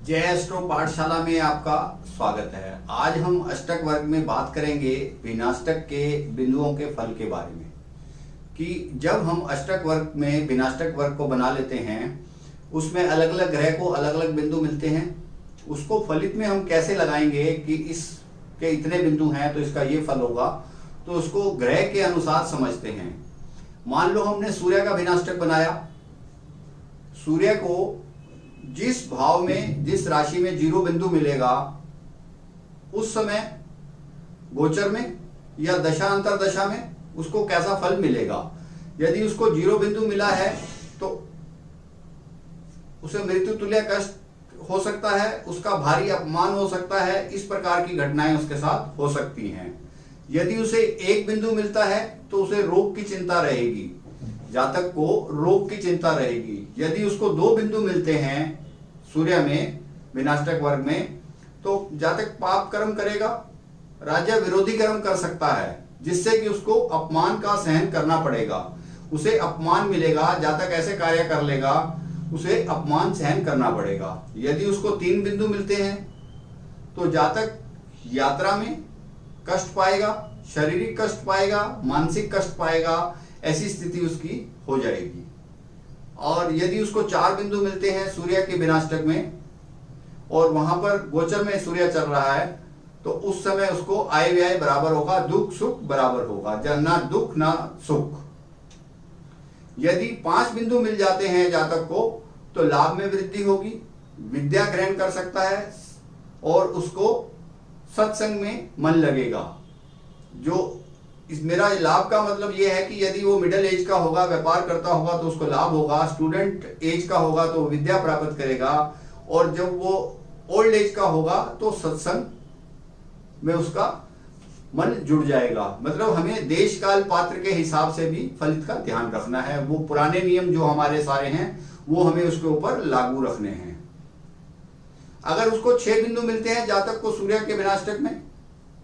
जय एस्ट्रो पाठशाला में आपका स्वागत है। आज हम अष्टक वर्ग में बात करेंगे भिन्नाष्टक के बिंदुओं के फल के बारे में कि जब हम अष्टक वर्ग में भिन्नाष्टक वर्ग को बना लेते हैं, उसमें अलग अलग ग्रह को अलग अलग बिंदु मिलते हैं, उसको फलित में हम कैसे लगाएंगे कि इसके इतने बिंदु हैं तो इसका ये फल होगा, तो उसको ग्रह के अनुसार समझते हैं। मान लो हमने सूर्य का भिन्नाष्टक बनाया, सूर्य को जिस भाव में जिस राशि में 0 बिंदु मिलेगा उस समय गोचर में या दशा अंतर दशा में उसको कैसा फल मिलेगा। यदि उसको 0 बिंदु मिला है तो उसे मृत्यु तुल्य कष्ट हो सकता है, उसका भारी अपमान हो सकता है, इस प्रकार की घटनाएं उसके साथ हो सकती हैं। यदि उसे 1 बिंदु मिलता है तो उसे रोग की चिंता रहेगी, जातक को रोग की चिंता रहेगी। यदि उसको 2 बिंदु मिलते हैं सूर्य में भिन्नाष्टक वर्ग में तो जातक पाप कर्म करेगा, राज्य विरोधी कर्म कर सकता है, जिससे कि उसको अपमान का सहन करना पड़ेगा, उसे अपमान मिलेगा। जातक ऐसे कार्य कर लेगा, उसे अपमान सहन करना पड़ेगा। यदि उसको 3 बिंदु मिलते हैं तो जातक यात्रा में कष्ट पाएगा, शारीरिक कष्ट पाएगा, मानसिक कष्ट पाएगा, ऐसी स्थिति उसकी हो जाएगी। और यदि उसको 4 बिंदु मिलते हैं सूर्य के भिन्नाष्टक में और वहां पर गोचर में सूर्य चल रहा है तो उस समय उसको आय व्यय बराबर होगा, दुख सुख बराबर होगा, ना दुख ना सुख। यदि 5 बिंदु मिल जाते हैं जातक को तो लाभ में वृद्धि होगी, विद्या ग्रहण कर सकता है और उसको सत्संग में मन लगेगा। जो इस मेरा लाभ का मतलब यह है कि यदि वो मिडिल एज का होगा, व्यापार करता होगा तो उसको लाभ होगा, स्टूडेंट एज का होगा तो विद्या प्राप्त करेगा, और जब वो ओल्ड एज का होगा तो सत्संग में उसका मन जुड़ जाएगा। मतलब हमें देश काल पात्र के हिसाब से भी फलित का ध्यान रखना है। वो पुराने नियम जो हमारे सारे हैं वो हमें उसके ऊपर लागू रखने हैं। अगर उसको 6 बिंदु मिलते हैं जातक को सूर्य के भिन्नाष्टक में,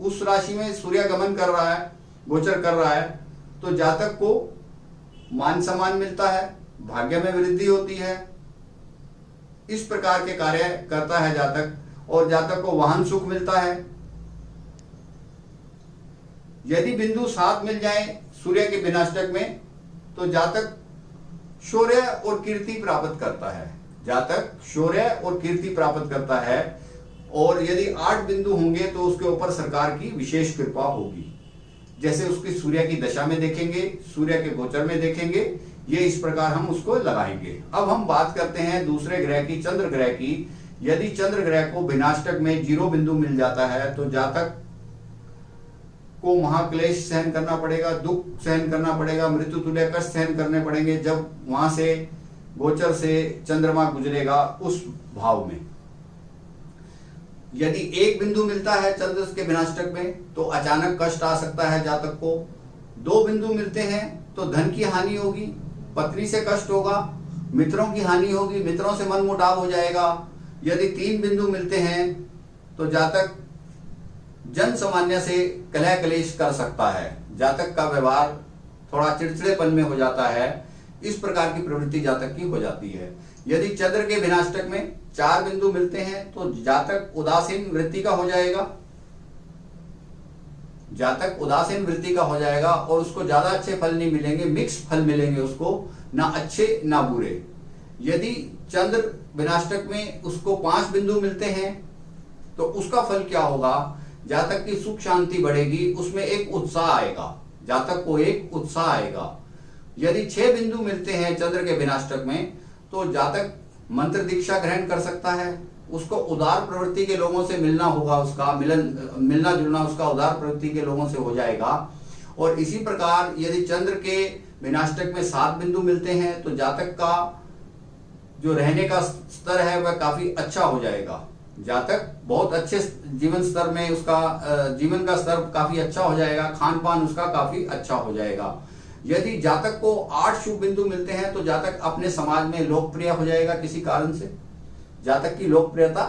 उस राशि में सूर्य गमन कर रहा है, गोचर कर रहा है, तो जातक को मान सम्मान मिलता है, भाग्य में वृद्धि होती है, इस प्रकार के कार्य करता है जातक, और जातक को वाहन सुख मिलता है। यदि बिंदु 7 मिल जाए सूर्य के भिन्नाष्टक में तो जातक शौर्य और कीर्ति प्राप्त करता है, जातक शौर्य और कीर्ति प्राप्त करता है। और यदि 8 बिंदु होंगे तो उसके ऊपर सरकार की विशेष कृपा होगी, जैसे उसकी सूर्य की दशा में देखेंगे, सूर्य के गोचर में देखेंगे, ये इस प्रकार हम उसको लगाएंगे। अब हम बात करते हैं दूसरे ग्रह की, चंद्र ग्रह की। यदि चंद्र ग्रह को भिन्नाष्टक में 0 बिंदु मिल जाता है तो जातक को महाक्लेश सहन करना पड़ेगा, दुख सहन करना पड़ेगा, मृत्यु तुल्य कष्ट सहन करने पड़ेंगे जब वहां से गोचर से चंद्रमा गुजरेगा उस भाव में। यदि 1 बिंदु मिलता है चंद्र के भिन्नाष्टक में तो अचानक कष्ट आ सकता है जातक को। 2 बिंदु मिलते हैं तो धन की हानि होगी, पत्नी से कष्ट होगा, मित्रों की हानि होगी, मित्रों से मनमुटाव हो जाएगा। यदि 3 बिंदु मिलते हैं तो जातक जन सामान्य से कलह कलेश कर सकता है, जातक का व्यवहार थोड़ा चिड़चिड़ेपन में हो जाता है, इस प्रकार की प्रवृत्ति जातक की हो जाती है। यदि चंद्र के भिन्नाष्टक में 4 बिंदु मिलते हैं तो जातक उदासीन वृत्ति का हो जाएगा, जातक उदासीन वृत्ति का हो जाएगा और उसको ज्यादा अच्छे फल नहीं मिलेंगे, मिक्स फल मिलेंगे उसको, ना अच्छे ना बुरे। यदि चंद्र भिन्नाष्टक में उसको 5 बिंदु मिलते हैं तो उसका फल क्या होगा, जातक की सुख शांति बढ़ेगी, उसमें एक उत्साह आएगा, जातक को एक उत्साह आएगा। यदि 6 बिंदु मिलते हैं चंद्र के भिन्नाष्टक में तो जातक मंत्र दीक्षा ग्रहण कर सकता है, उसको उदार प्रवृत्ति के लोगों से मिलना होगा, उसका मिलना जुलना उसका उदार प्रवृत्ति के लोगों से हो जाएगा। और इसी प्रकार यदि चंद्र के भिन्नाष्टक में 7 बिंदु मिलते हैं तो जातक का जो रहने का स्तर है वह काफी अच्छा हो जाएगा, जातक बहुत अच्छे जीवन स्तर में उसका जीवन का स्तर काफी अच्छा हो जाएगा, खान पान उसका काफी अच्छा हो जाएगा। यदि जातक को 8 शुभ बिंदु मिलते हैं तो जातक अपने समाज में लोकप्रिय हो जाएगा, किसी कारण से जातक की लोकप्रियता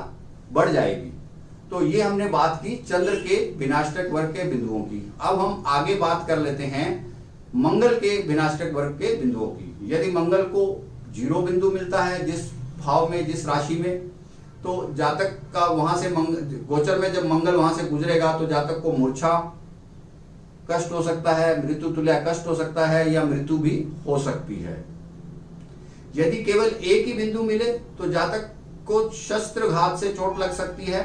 बढ़ जाएगी। तो ये हमने बात की चंद्र के भिन्नाष्टक वर्ग के बिंदुओं की। अब हम आगे बात कर लेते हैं मंगल के भिन्नाष्टक वर्ग के बिंदुओं की। यदि मंगल को 0 बिंदु मिलता है जिस भाव में, जिस राशि में, तो जातक का वहां से गोचर में जब मंगल वहां से गुजरेगा तो जातक को मूर्छा कष्ट हो सकता है, मृत्यु तुल्य कष्ट हो सकता है या मृत्यु भी हो सकती है। यदि केवल एक ही बिंदु मिले तो जातक को शस्त्र घात से चोट लग सकती है,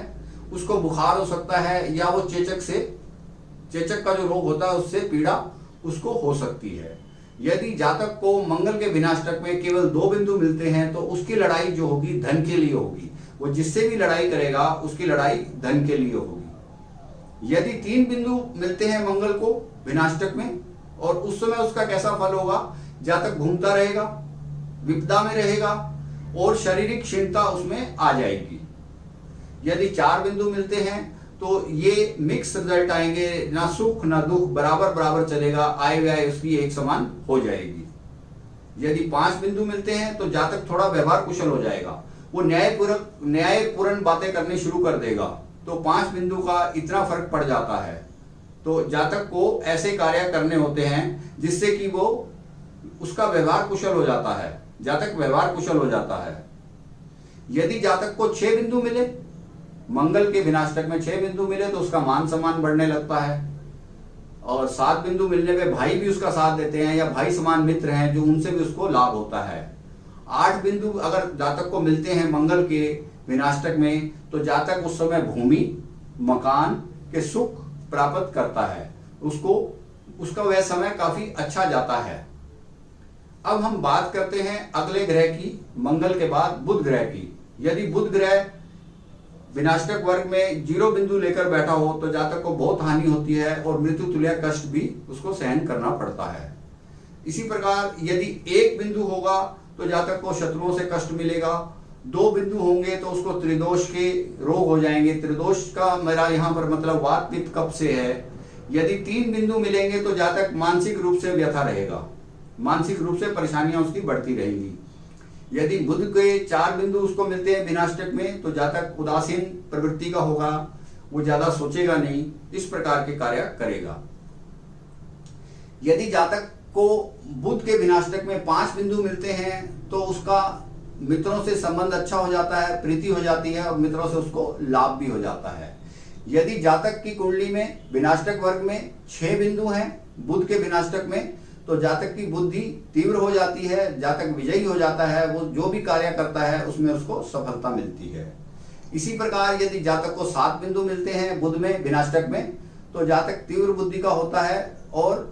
उसको बुखार हो सकता है या वो चेचक का जो रोग होता है उससे पीड़ा उसको हो सकती है। यदि जातक को मंगल के विनाष्टक में केवल 2 बिंदु मिलते हैं तो उसकी लड़ाई जो होगी धन के लिए होगी, वो जिससे भी लड़ाई करेगा उसकी लड़ाई धन के लिए होगी। यदि 3 बिंदु मिलते हैं मंगल को विनाष्टक में और उस समय उसका कैसा फल होगा, जातक घूमता रहेगा, विपदा में रहेगा और शारीरिक क्षीणता उसमें आ जाएगी। यदि 4 बिंदु मिलते हैं तो ये मिक्स रिजल्ट आएंगे, ना सुख ना दुख, बराबर बराबर चलेगा, आय व्यय उसकी एक समान हो जाएगी। यदि 5 बिंदु मिलते हैं तो जातक थोड़ा व्यवहार कुशल हो जाएगा, वो न्यायपूर्ण बातें करनी शुरू कर देगा। तो 5 बिंदु का इतना फर्क पड़ जाता है। तो जातक को ऐसे कार्य करने होते हैं जिससे कि वो उसका व्यवहार कुशल हो जाता है, जातक व्यवहार कुशल हो जाता है। यदि जातक को 6 बिंदु मिले, मंगल के विनाष्टक में 6 बिंदु मिले तो उसका मान सम्मान बढ़ने लगता है और 7 बिंदु मिलने पे भाई भी उसका साथ देते हैं या भाई समान मित्र हैं जो उनसे भी उसको लाभ होता है। 8 बिंदु अगर जातक को मिलते हैं मंगल के विनाष्टक में तो जातक उस समय भूमि मकान के सुख प्राप्त करता है, उसका वह समय काफी अच्छा जाता है। अब हम बात करते हैं अगले ग्रह की, मंगल के बाद बुध ग्रह की। यदि बुध ग्रह विनाष्टक वर्ग में 0 बिंदु लेकर बैठा हो तो जातक को बहुत हानि होती है और मृत्यु तुल्य कष्ट भी उसको सहन करना पड़ता है। इसी प्रकार यदि 1 बिंदु होगा तो जातक को शत्रुओं से कष्ट मिलेगा, 2 बिंदु होंगे तो उसको त्रिदोष के रोग हो जाएंगे। त्रिदोष का मेरा यहाँ पर मतलब वात पित्त कफ से है। यदि 3 बिंदु मिलेंगे तो जातक मानसिक रूप से व्यथा रहेगा, मानसिक रूप से परेशानियां उसकी बढ़ती रहेंगी। यदि बुध के 4 बिंदु उसको मिलते हैं विनाष्टक में तो जातक उदासीन प्रवृत्ति का होगा, वो ज्यादा सोचेगा नहीं, इस प्रकार के कार्य करेगा। यदि जातक को बुध के विनाष्टक में 5 बिंदु मिलते हैं तो उसका मित्रों से संबंध अच्छा हो जाता है, प्रीति हो जाती है और मित्रों से उसको लाभ भी हो जाता है। यदि जातक की कुंडली में विनाष्टक वर्ग में 6 बिंदु हैं बुध के विनाष्टक में तो जातक की बुद्धि तीव्र हो जाती है, जातक विजयी हो जाता है, वो जो भी कार्य करता है उसमें उसको सफलता मिलती है। इसी प्रकार यदि जातक को 7 बिंदु मिलते हैं बुध में विनाष्टक में तो जातक तीव्र बुद्धि का होता है और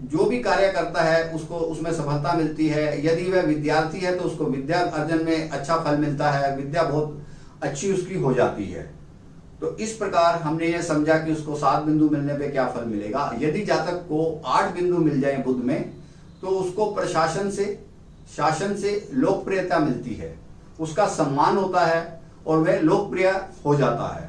जो भी कार्य करता है उसको उसमें सफलता मिलती है। यदि वह विद्यार्थी है तो उसको विद्या अर्जन में अच्छा फल मिलता है, विद्या बहुत अच्छी उसकी हो जाती है। तो इस प्रकार हमने ये समझा कि उसको 7 बिंदु मिलने पे क्या फल मिलेगा। यदि जातक को 8 बिंदु मिल जाए बुध में तो उसको प्रशासन से शासन से लोकप्रियता मिलती है, उसका सम्मान होता है और वह लोकप्रिय हो जाता है।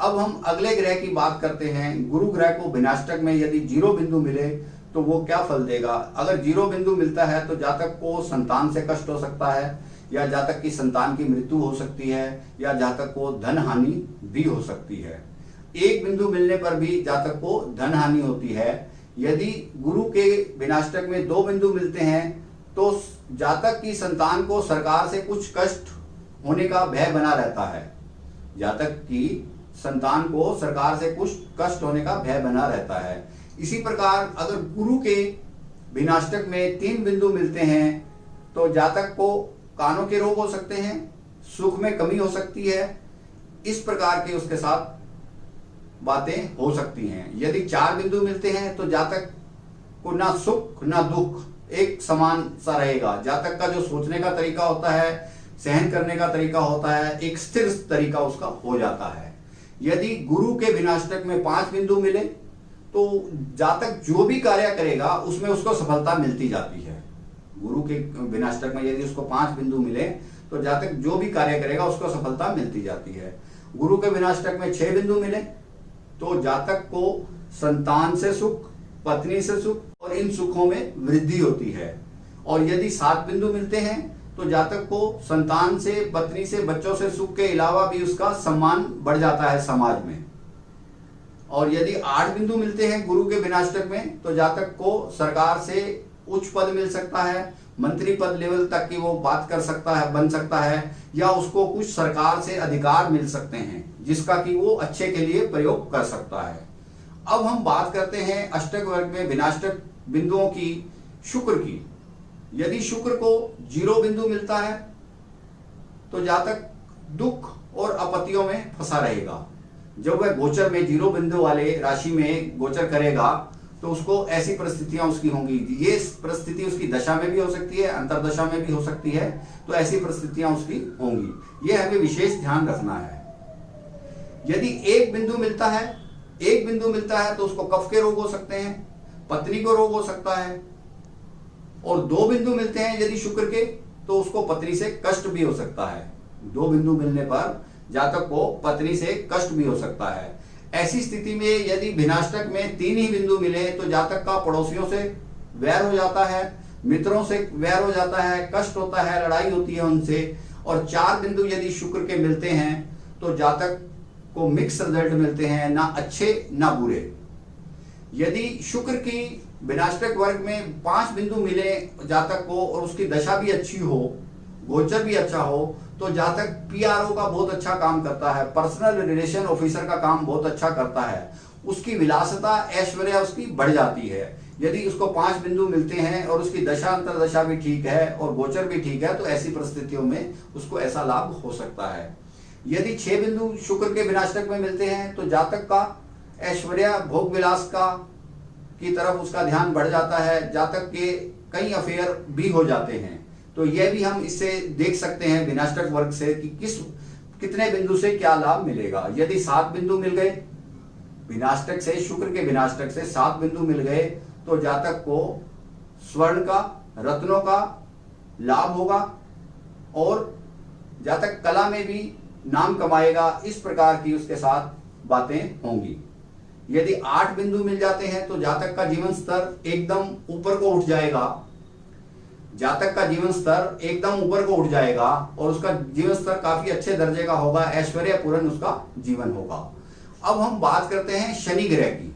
अब हम अगले ग्रह की बात करते हैं। गुरु ग्रह को विनाष्टक में यदि 0 बिंदु मिले तो वो क्या फल देगा। अगर 0 बिंदु मिलता है तो जातक को संतान से कष्ट हो सकता है या जातक की संतान की मृत्यु हो सकती है या जातक को धन हानि भी हो सकती है। 1 बिंदु मिलने पर भी जातक को धन हानि होती है। यदि गुरु के विनाष्टक में 2 बिंदु मिलते हैं तो जातक की संतान को सरकार से कुछ कष्ट होने का भय बना रहता है, जातक की संतान को सरकार से कुछ कष्ट होने का भय बना रहता है। इसी प्रकार अगर गुरु के विनाष्टक में 3 बिंदु मिलते हैं तो जातक को कानों के रोग हो सकते हैं, सुख में कमी हो सकती है, इस प्रकार के उसके साथ बातें हो सकती हैं। यदि 4 बिंदु मिलते हैं तो जातक को ना सुख ना दुख एक समान सा रहेगा। जातक का जो सोचने का तरीका होता है, सहन करने का तरीका होता है, एक स्थिर तरीका उसका हो जाता है। यदि गुरु के विनाष्टक में 5 बिंदु मिले तो जातक जो भी कार्य करेगा उसमें उसको सफलता मिलती जाती है। गुरु के विनाष्टक में यदि उसको 5 बिंदु मिले तो जातक जो भी कार्य करेगा उसको सफलता मिलती जाती है। गुरु के विनाष्टक में 6 बिंदु मिले तो जातक को संतान से सुख, पत्नी से सुख और इन सुखों में वृद्धि होती है। और यदि 7 बिंदु मिलते हैं तो जातक को संतान से, पत्नी से, बच्चों से सुख के अलावा भी उसका सम्मान बढ़ जाता है समाज में। और यदि 8 बिंदु मिलते हैं गुरु के विनाष्टक में तो जातक को सरकार से उच्च पद मिल सकता है, मंत्री पद लेवल तक की वो बात कर सकता है, बन सकता है, या उसको कुछ सरकार से अधिकार मिल सकते हैं जिसका कि वो अच्छे के लिए प्रयोग कर सकता है। अब हम बात करते हैं अष्टक वर्ग में विनाष्टक बिंदुओं की, शुक्र की। यदि शुक्र को 0 बिंदु मिलता है तो जातक दुख और आपत्तियों में फंसा रहेगा। जब वह गोचर में 0 बिंदु वाले राशि में गोचर करेगा तो उसको ऐसी परिस्थितियां उसकी होंगी। ये परिस्थिति उसकी दशा में भी हो सकती है, अंतरदशा में भी हो सकती है, तो ऐसी परिस्थितियां उसकी होंगी। ये हमें विशेष ध्यान रखना है। यदि 1 बिंदु मिलता है तो उसको कफ के रोग हो सकते हैं, पत्नी को रोग हो सकता है, और 2 बिंदु मिलते हैं यदि शुक्र के तो उसको पत्नी से कष्ट भी हो सकता है। 2 बिंदु मिलने पर जातक को पत्नी से कष्ट भी हो सकता है। ऐसी स्थिति में यदि भिनाष्टक में 3 ही बिंदु मिले तो जातक का पड़ोसियों से वैर हो जाता है, मित्रों से वैर हो जाता है, कष्ट होता है, लड़ाई होती है उनसे। और 4 बिंदु यदि शुक्र के मिलते हैं तो जातक को मिक्स रिजल्ट मिलते हैं, ना अच्छे ना बुरे। यदि शुक्र की विनाष्टक वर्ग में 5 बिंदु मिले जातक को और उसकी दशा भी अच्छी हो, गोचर भी अच्छा हो, तो जातक पीआरओ का बहुत अच्छा काम करता है, पर्सनल रिलेशन ऑफिसर का काम बहुत अच्छा करता है, उसकी विलासिता ऐश्वर्य उसकी बढ़ जाती है। यदि उसको 5 बिंदु मिलते हैं और उसकी दशा अंतरदशा भी ठीक है और गोचर भी ठीक है तो ऐसी परिस्थितियों में उसको ऐसा लाभ हो सकता है। यदि 6 बिंदु शुक्र के विनाष्टक में मिलते हैं तो जातक का ऐश्वर्य भोग विलास का की तरफ उसका ध्यान बढ़ जाता है, जातक के कई अफेयर भी हो जाते हैं। तो यह भी हम इससे देख सकते हैं विनाष्टक वर्ग से कि कितने बिंदु से क्या लाभ मिलेगा। यदि 7 बिंदु मिल गए विनाष्टक से, शुक्र के विनाष्टक से 7 बिंदु मिल गए तो जातक को स्वर्ण का, रत्नों का लाभ होगा और जातक कला में भी नाम कमाएगा। इस प्रकार की उसके साथ बातें होंगी। यदि 8 बिंदु मिल जाते हैं तो जातक का जीवन स्तर एकदम ऊपर को उठ जाएगा, जातक का जीवन स्तर एकदम ऊपर को उठ जाएगा और उसका जीवन स्तर काफी अच्छे दर्जे का होगा, ऐश्वर्यपूर्ण उसका जीवन होगा। अब हम बात करते हैं शनि ग्रह की।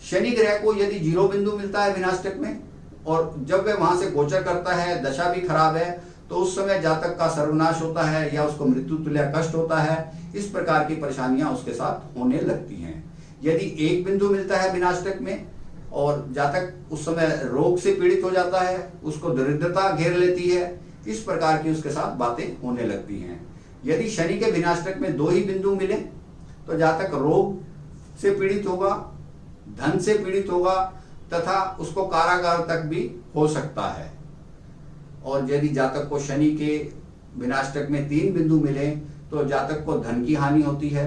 शनि ग्रह को यदि 0 बिंदु मिलता है विनाष्टक में और जब वह वहां से गोचर करता है, दशा भी खराब है, तो उस समय जातक का सर्वनाश होता है या उसको मृत्यु तुल्य कष्ट होता है। इस प्रकार की परेशानियां उसके साथ होने लगती हैं। यदि 1 बिंदु मिलता है विनाष्टक में और जातक उस समय रोग से पीड़ित हो जाता है, उसको दरिद्रता घेर लेती है, इस प्रकार की उसके साथ बातें होने लगती हैं। यदि शनि के विनाष्टक में 2 ही बिंदु मिले तो जातक रोग से पीड़ित होगा, धन से पीड़ित होगा तथा उसको कारागार तक भी हो सकता है। और यदि जातक को शनि के विनाष्टक में 3 बिंदु मिले तो जातक को धन की हानि होती है,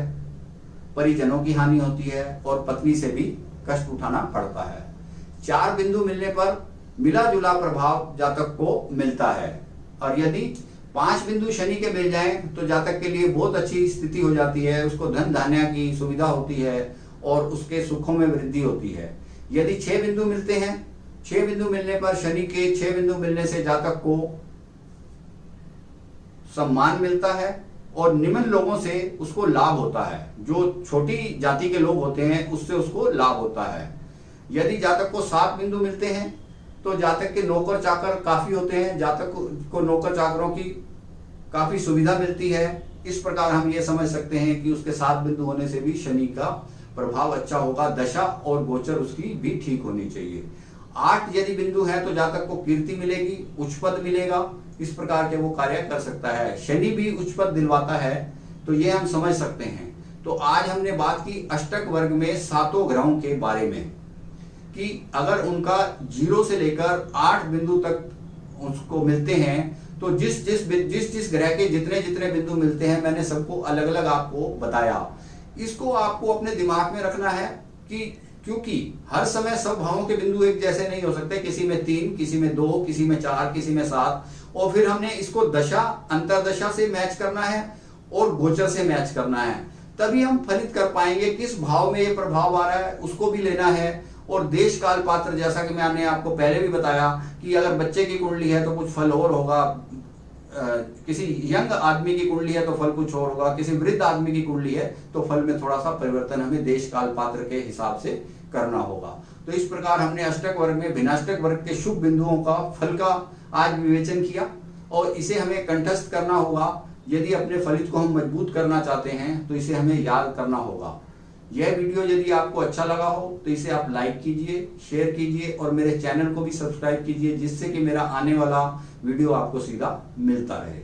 परिजनों की हानि होती है और पत्नी से भी कष्ट उठाना पड़ता है। 4 बिंदु मिलने पर मिला जुला प्रभाव जातक को मिलता है और यदि 5 बिंदु शनि के मिल जाएं तो जातक के लिए बहुत अच्छी स्थिति हो जाती है, उसको धन धान्य की सुविधा होती है और उसके सुखों में वृद्धि होती है। यदि 6 बिंदु मिलते हैं, 6 बिंदु मिलने पर शनि के 6 बिंदु मिलने से जातक को सम्मान मिलता है और निम्न लोगों से उसको लाभ होता है, जो छोटी जाति के लोग होते हैं उससे उसको लाभ होता है। यदि जातक को 7 बिंदु मिलते हैं तो जातक के नौकर चाकर काफी होते हैं, जातक को नौकर चाकरों की काफी सुविधा मिलती है। इस प्रकार हम ये समझ सकते हैं कि उसके 7 बिंदु होने से भी शनि का प्रभाव अच्छा होगा, दशा और गोचर उसकी भी ठीक होनी चाहिए। 8 यदि बिंदु है तो जातक को कीर्ति मिलेगी, उच्च पद मिलेगा, इस प्रकार के वो कार्य कर सकता है। शनि भी उच्च पद दिलवाता है, तो ये हम समझ सकते हैं। तो आज हमने बात की अष्टक वर्ग में 7 ग्रहों के बारे में कि अगर उनका 0 से लेकर 8 बिंदु तक उसको मिलते हैं तो जिस ग्रह के जितने जितने बिंदु मिलते हैं मैंने सबको अलग अलग आपको बताया। इसको आपको अपने दिमाग में रखना है कि क्योंकि हर समय सब भावों के बिंदु एक जैसे नहीं हो सकते, किसी में 3, किसी में 2, किसी में 4, किसी में 7, और फिर हमने इसको दशा अंतरदशा से मैच करना है और गोचर से मैच करना है, तभी हम फलित कर पाएंगे। किस भाव में ये प्रभाव आ रहा है उसको भी लेना है और देश काल पात्र, जैसा कि मैंने आपको पहले भी बताया कि अगर बच्चे की कुंडली है तो कुछ फल और होगा, किसी यंग आदमी की कुंडली है तो फल कुछ और होगा, किसी वृद्ध आदमी की कुंडली है तो फल में थोड़ा सा परिवर्तन हमें देश काल पात्र के हिसाब से करना होगा। तो इस प्रकार हमने अष्टक वर्ग में भिन्नाष्टक वर्ग के शुभ बिंदुओं का फल का आज विवेचन किया और इसे हमें कंठस्थ करना होगा। यदि अपने फलित को हम मजबूत करना चाहते हैं तो इसे हमें याद करना होगा। यह वीडियो यदि आपको अच्छा लगा हो तो इसे आप लाइक कीजिए, शेयर कीजिए और मेरे चैनल को भी सब्सक्राइब कीजिए, जिससे कि मेरा आने वाला वीडियो आपको सीधा मिलता रहे।